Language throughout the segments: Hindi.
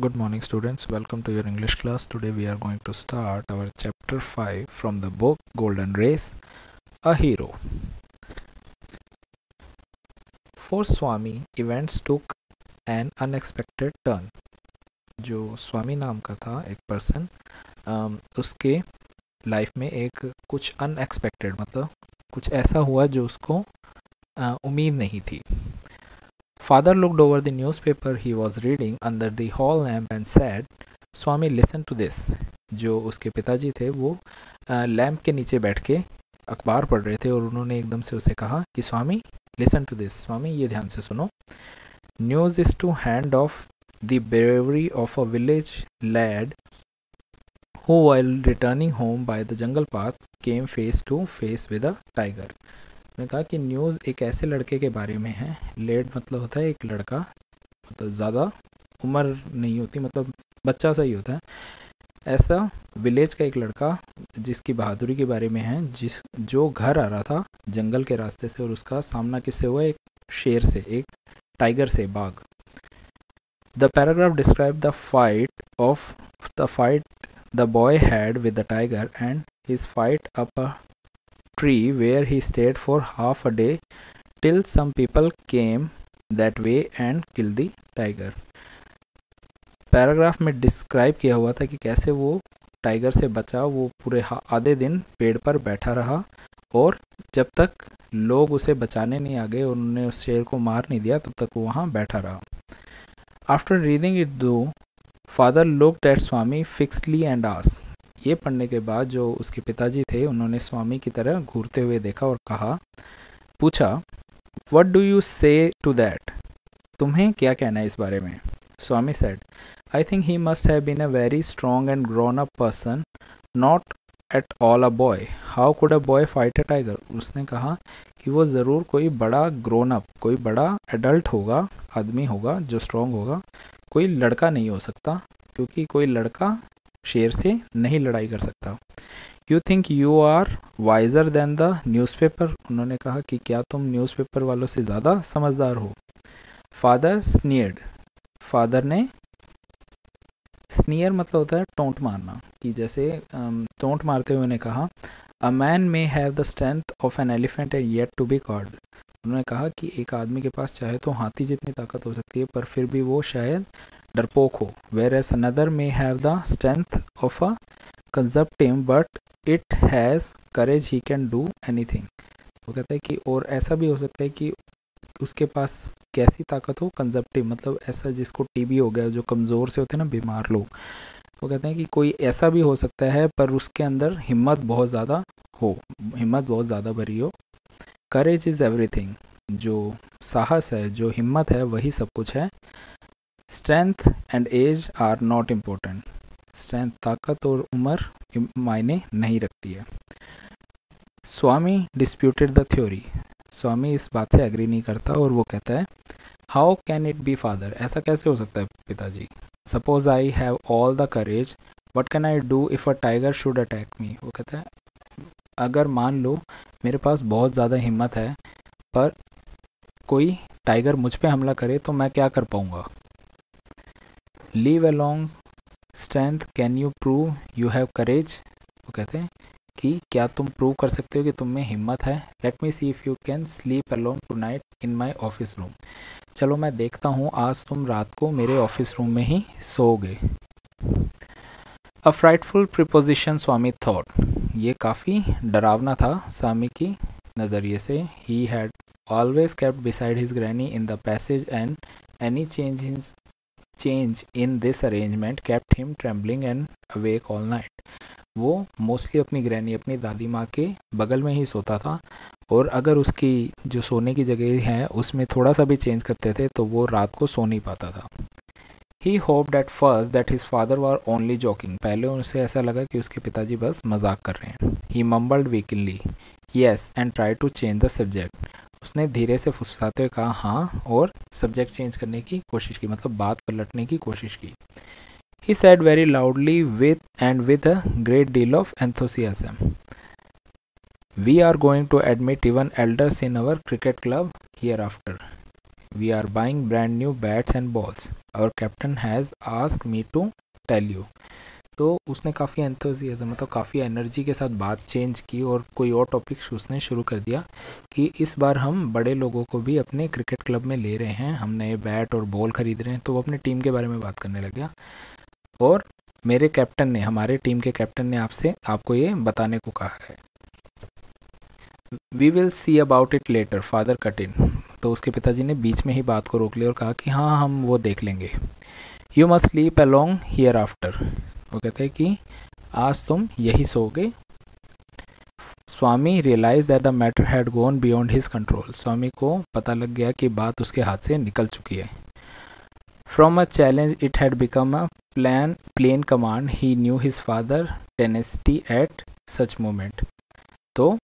Good morning, students. Welcome to your English class. Today we are going to start our chapter 5 from the book Golden Race, A Hero. For Swami, events took an unexpected turn. जो स्वामी नाम का था एक पर्सन, उसके लाइफ में एक कुछ अनएक्सपेक्टेड मतलब कुछ ऐसा हुआ जो उसको उम्मीद नहीं थी. Father looked over the newspaper he was reading under the hall lamp and said, "Swami, listen to this." जो उसके पिताजी थे वो लैम्प के नीचे बैठ के अखबार पढ़ रहे थे और उन्होंने एकदम से उसे कहा कि Swami listen to this, Swami ये ध्यान से सुनो. News is to hand of the bravery of a village lad who while returning home by the jungle path came face to face with a tiger. ने कहा कि न्यूज़ एक ऐसे लड़के के बारे में है. लेड मतलब होता है एक लड़का, मतलब ज़्यादा उम्र नहीं होती, मतलब बच्चा सा ही होता है. ऐसा विलेज का एक लड़का जिसकी बहादुरी के बारे में है, जो घर आ रहा था जंगल के रास्ते से और उसका सामना किससे हुआ, एक शेर से, एक टाइगर से, बाघ. The paragraph describe the fight the boy had with the tiger and his fight up a tree where he stayed for half a day till some people came that way and killed the tiger. Paragraph में डिस्क्राइब किया हुआ था कि कैसे वो टाइगर से बचा. वो पूरे आधे दिन पेड़ पर बैठा रहा और जब तक लोग उसे बचाने नहीं आ गए और उन्होंने उस शेर को मार नहीं दिया तब तक वो वहाँ बैठा रहा. After reading it the father looked at Swami fixedly and asked. ये पढ़ने के बाद जो उसके पिताजी थे उन्होंने स्वामी की तरह घूरते हुए देखा और पूछा, what do you say to that, तुम्हें क्या कहना है इस बारे में. Swami said, I think he must have been a very strong and grown up person, not at all a boy. How could a boy fight a tiger. उसने कहा कि वो ज़रूर कोई बड़ा ग्रोन अप, कोई बड़ा एडल्ट होगा, आदमी होगा जो स्ट्रॉन्ग होगा, कोई लड़का नहीं हो सकता क्योंकि कोई लड़का शेर से नहीं लड़ाई कर सकता. You think you are wiser than the newspaper. उन्होंने कहा कि क्या तुम न्यूज़पेपर वालों से ज़्यादा समझदार हो. फादर स्नियर्ड. फादर ने, स्नियर मतलब होता है टोंट मारना, कि जैसे टोंट मारते हुए उन्होंने कहा, a man may have the strength of an elephant and yet to be called. उन्होंने कहा कि एक आदमी के पास चाहे तो हाथी जितनी ताकत हो सकती है पर फिर भी वो शायद डरपोक हो. Whereas another may have the strength of a consumptive but it has courage he can do anything. वो कहता है कि और ऐसा भी हो सकता है कि उसके पास कैसी ताकत हो, कंजप्टिव मतलब ऐसा जिसको टीबी हो गया, जो कमज़ोर से होते हैं ना बीमार लोग. वो कहते हैं कि कोई ऐसा भी हो सकता है पर उसके अंदर हिम्मत बहुत ज़्यादा हो, हिम्मत बहुत ज़्यादा भरी हो. करेज इज़ एवरीथिंग. जो साहस है, जो हिम्मत है, वही सब कुछ है. Strength and age are not important. Strength, ताकत और उम्र मायने नहीं रखती है. Swami disputed the theory. Swami इस बात से एग्री नहीं करता और वो कहता है, how can it be father, ऐसा कैसे हो सकता है पिताजी. Suppose I have all the courage, what can I do if a tiger should attack मी. वो कहता है अगर मान लो मेरे पास बहुत ज़्यादा हिम्मत है पर कोई टाइगर मुझ पे हमला करे तो मैं क्या कर पाऊँगा. Leave along strength, can you prove you have courage. वो कहते हैं कि क्या तुम प्रूव कर सकते हो कि तुम में हिम्मत है. Let me see if you can sleep alone टू नाइट इन माई ऑफिस रूम. चलो मैं देखता हूँ आज तुम रात को मेरे ऑफिस रूम में ही सोओगे. अ फ्राइटफुल प्रिपोजिशन स्वामी थॉट. ये काफ़ी डरावना था स्वामी की नज़रिए से. He had always kept beside his granny in the passage and any change in this arrangement kept him trembling and awake all night. वो मोस्टली अपनी ग्रैनी, अपनी दादी माँ के बगल में ही सोता था और अगर उसकी जो सोने की जगह है उसमें थोड़ा सा भी चेंज करते थे तो वो रात को सो नहीं पाता था. He hoped at first that his father were only joking. पहले उसे ऐसा लगा कि उसके पिताजी बस मजाक कर रहे हैं. He mumbled weakly yes and tried to change the subject. उसने धीरे से फुसफुसाते हुए कहा हाँ और सब्जेक्ट चेंज करने की कोशिश की, मतलब बात पलटने की कोशिश की. He said very loudly with a great deal of enthusiasm, we are going to admit even elders in our cricket club hereafter. We are buying brand new bats and balls, our captain has asked me to tell you. तो उसने काफ़ी एंथुसियाज्म, मतलब काफ़ी एनर्जी के साथ बात चेंज की और कोई और टॉपिक उसने शुरू कर दिया कि इस बार हम बड़े लोगों को भी अपने क्रिकेट क्लब में ले रहे हैं, हम नए बैट और बॉल खरीद रहे हैं। तो वो अपनी टीम के बारे में बात करने लग गया और मेरे कैप्टन ने, हमारे टीम के कैप्टन ने आपको ये बताने को कहा है। We will see about it later, father cut in. तो उसके पिताजी ने बीच में ही बात को रोक लिया और कहा कि हाँ, हम वो देख लेंगे। You must sleep alone hereafter. वो कहते हैं कि आज तुम यही सोओगे। Swami realise that the matter had gone beyond his control. Swami को पता लग गया कि बात उसके हाथ से निकल चुकी है। From a challenge it had become a plain command, he knew his father tenacity at such moment. तो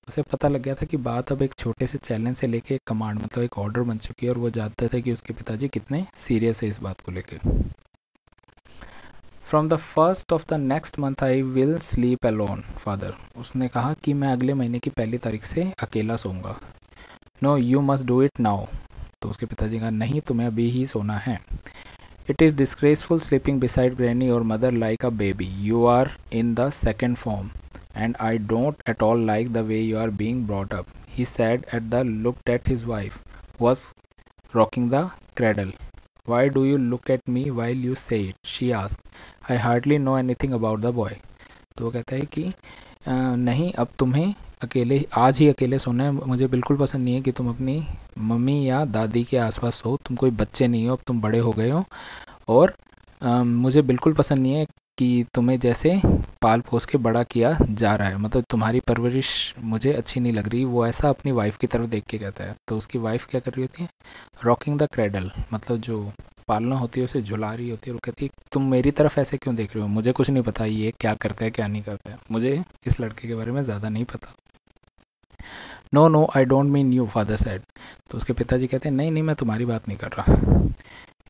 उसे पता लग गया था कि बात अब एक छोटे से चैलेंज से लेके एक कमांड, मतलब एक ऑर्डर बन चुकी है, और वो जानते थे कि उसके पिताजी कितने सीरियस है इस बात को लेके। From the first of the next month I will sleep alone father. उसने कहा कि मैं अगले महीने की 1 तारीख से अकेला सोऊंगा। No you must do it now. तो उसके पिताजी कहा नहीं, तुम्हें अभी ही सोना है। It is disgraceful sleeping beside granny or mother like a baby, you are in the second form and I don't at all like the way you are being brought up, he said at the looked at his wife was rocking the cradle. Why do you look at me while you say it, she asked. I hardly know anything about the boy. तो वो कहता है कि नहीं, अब तुम्हें आज ही अकेले सोना है। मुझे बिल्कुल पसंद नहीं है कि तुम अपनी मम्मी या दादी के आसपास सो। तुम कोई बच्चे नहीं हो, अब तुम बड़े हो गए हो। और मुझे बिल्कुल पसंद नहीं है कि तुम्हें जैसे पाल पोस के बड़ा किया जा रहा है, मतलब तुम्हारी परवरिश मुझे अच्छी नहीं लग रही। वो ऐसा अपनी वाइफ की तरफ देख के कहता है। तो उसकी वाइफ क्या कर रही होती है? रॉकिंग द क्रेडल, मतलब जो पालना होती है उसे झुला रही होती है। वो कहती है तुम मेरी तरफ ऐसे क्यों देख रहे हो, मुझे कुछ नहीं पता ये क्या करता है क्या नहीं करता है, मुझे इस लड़के के बारे में ज़्यादा नहीं पता। No no I don't mean you, father said. तो उसके पिताजी कहते हैं नहीं नहीं, मैं तुम्हारी बात नहीं कर रहा।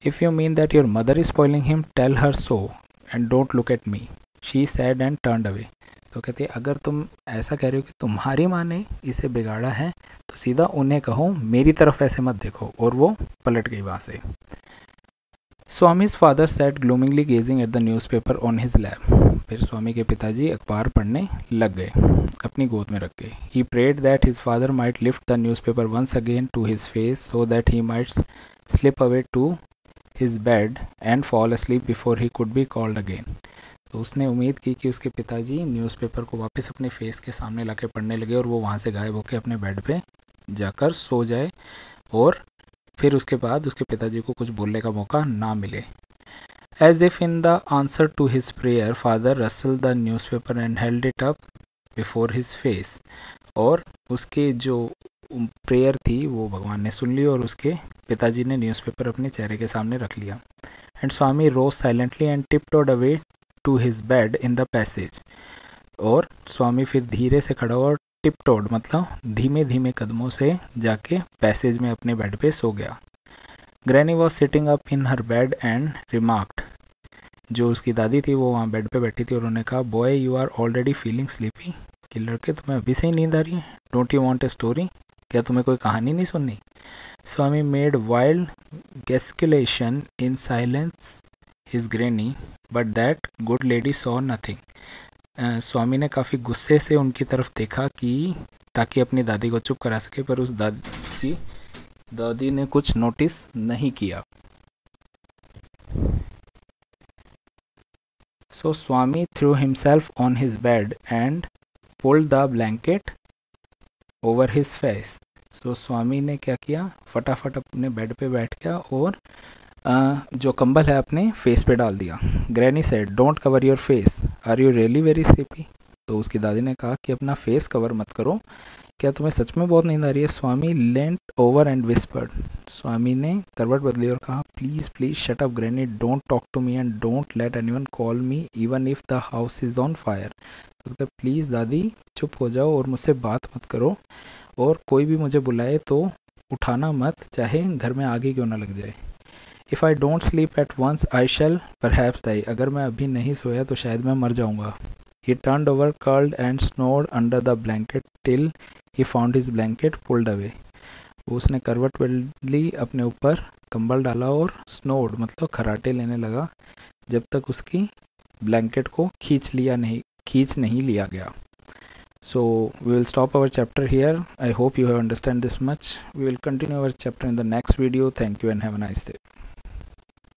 If you mean that your mother is spoiling him, tell her so and don't look at me, she said and turned away. तो कहते हैं अगर तुम ऐसा कह रहे हो कि तुम्हारी माँ ने इसे बिगाड़ा है तो सीधा उन्हें कहो, मेरी तरफ ऐसे मत देखो। और वो पलट गई वहाँ से। Swami's father sat gloomily gazing at the newspaper on his lap. फिर स्वामी के पिताजी अखबार पढ़ने लग गए, अपनी गोद में रख के। He prayed that his father might lift the newspaper once again to his face so that he might slip away to his bed and fall asleep before he could be called again. तो उसने उम्मीद की कि उसके पिताजी न्यूज़पेपर को वापस अपने फेस के सामने लाके पढ़ने लगे और वो वहाँ से गायब होकर अपने बेड पे जाकर सो जाए और फिर उसके बाद उसके पिताजी को कुछ बोलने का मौका ना मिले। As if in the answer to his prayer, father rustled the newspaper and held it up before his face. और उसके जो प्रेयर थी वो भगवान ने सुन ली और उसके पिताजी ने न्यूज़पेपर अपने चेहरे के सामने रख लिया। And Swami rose silently and tiptoed away to his bed in the passage. और स्वामी फिर धीरे से खड़ा हुआ और टिपटोड मतलब धीमे धीमे कदमों से जाके पैसेज में अपने बेड पे सो गया। Granny was sitting up in her bed and remarked. जो उसकी दादी थी वो वहाँ बेड पे बैठी थी और उन्होंने कहा boy you are already feeling sleepy, कि लड़के तुम्हें अभी से ही नींद आ रही है। Don't you want a story, क्या तुम्हें कोई कहानी नहीं सुननी। Swami made wild gesticulation in silence his granny but that good lady saw nothing. Swami ने काफ़ी गुस्से से उनकी तरफ देखा कि ताकि अपनी दादी को चुप करा सके, पर उसकी दादी ने कुछ नोटिस नहीं किया। So Swami threw himself on his bed and pulled the blanket over his face. So स्वामी ने क्या किया, फटाफट अपने बेड पे बैठ गया और जो कंबल है अपने फेस पे डाल दिया। Granny said don't cover your face, are you really very sleepy. तो उसकी दादी ने कहा कि अपना फेस कवर मत करो, क्या तुम्हें सच में बहुत नींद आ रही है। Swami leant over and whispered. Swami ने करवट बदली और कहा please please shut up granny, don't talk to me and don't let anyone call me even if the house is on fire. तो प्लीज़ दादी चुप हो जाओ और मुझसे बात मत करो, और कोई भी मुझे बुलाए तो उठाना मत, चाहे घर में आगे क्यों ना लग जाए। If I don't sleep at once I shall perhaps die. अगर मैं अभी नहीं सोया तो शायद मैं मर जाऊँगा। He turned over, curled and snored under the blanket till he found his blanket pulled away. वो उसने करवटली अपने ऊपर कंबल डाला और स्नोड मतलब खराटे लेने लगा जब तक उसकी ब्लैंकेट को खींच नहीं लिया गया. So we will stop our chapter here. I hope you have understand this much. We will continue our chapter in the next video. Thank you and have a nice day.